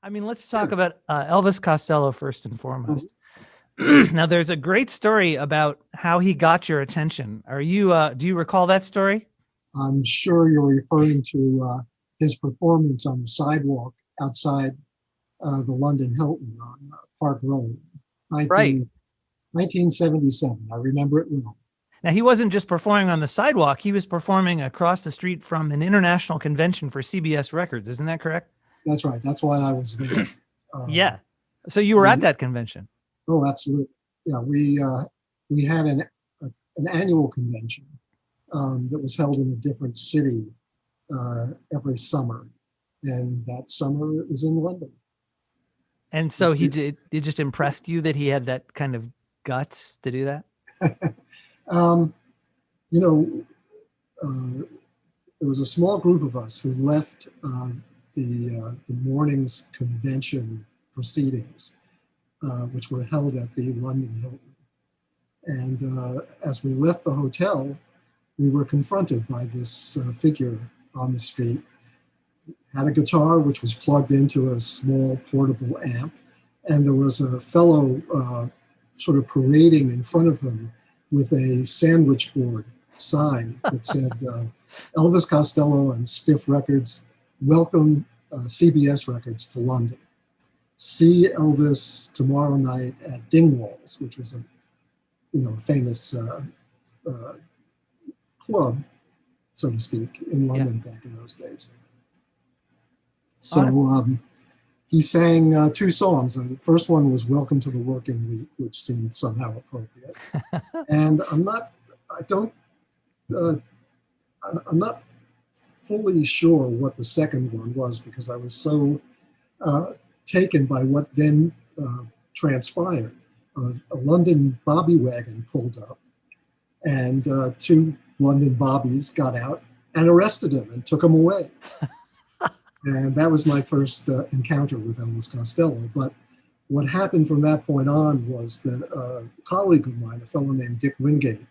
I mean, let's talk about Elvis Costello first and Mhm. foremost. Now, there's a great story about how he got your attention. Do you recall that story? I'm sure you're referring to his performance on the sidewalk outside the London Hilton on Park Road, Right. 1977. I remember it well. Now, he wasn't just performing on the sidewalk, he was performing across the street from an international convention for CBS Records. Isn't that correct? That's right. That's why I was there. Um, Yeah. So you were at we that convention. Oh, absolutely. Yeah, we had an annual convention that was held in a different city every summer, and that summer it was in London. And so it just impressed you that he had that kind of guts to do that? um, you know, there was a small group of us who left the morning's convention proceedings, which were held at the London Hilton. And as we left the hotel, we were confronted by this figure on the street. Had a guitar which was plugged into a small portable amp, and there was a fellow sort of parading in front of him with a sandwich board sign that said Elvis Costello and Stiff Records welcome CBS Records to London. See Elvis tomorrow night at Dingwall's, which was a famous uh, club, so to speak, in Yeah. London back in those days. So On he sang two songs. The first one was "Welcome to the Working Week," which seemed somehow appropriate. And I don't, uh, I'm not fully sure what the second one was because I was so uh, taken by what then transpired. A London bobby wagon pulled up, and two London bobbies got out and arrested him and took him away. And that was my first encounter with Elvis Costello. But what happened from that point on was that a colleague of mine, a fellow named Dick Wingate,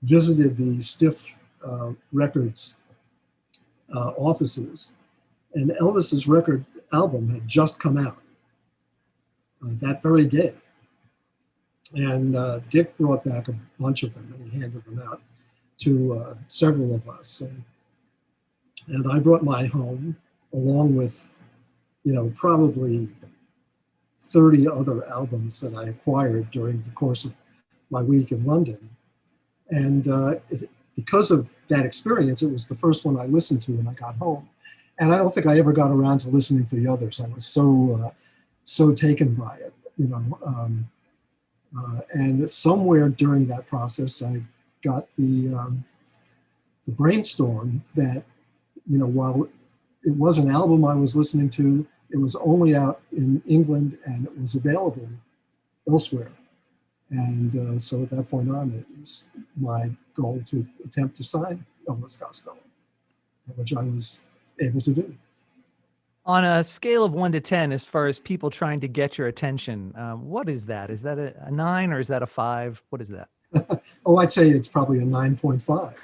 visited the Stiff Records offices, and Elvis's record album had just come out that very day. And Dick brought back a bunch of them, and he handed them out to several of us. And I brought mine home along with, probably 30 other albums that I acquired during the course of my week in London. And because of that experience, it was the first one I listened to when I got home. And I don't think I ever got around to listening to the others. I was so taken by it, and somewhere during that process, I got the brainstorm that, while it was an album I was listening to, it was only out in England and it was available elsewhere. And so at that point on, it was my goal to attempt to sign Elvis Costello, which I was able to do. On a scale of 1 to 10, as far as people trying to get your attention, what is that? Is that a 9 or is that a 5? What is that? Oh, I'd say it's probably a 9.5.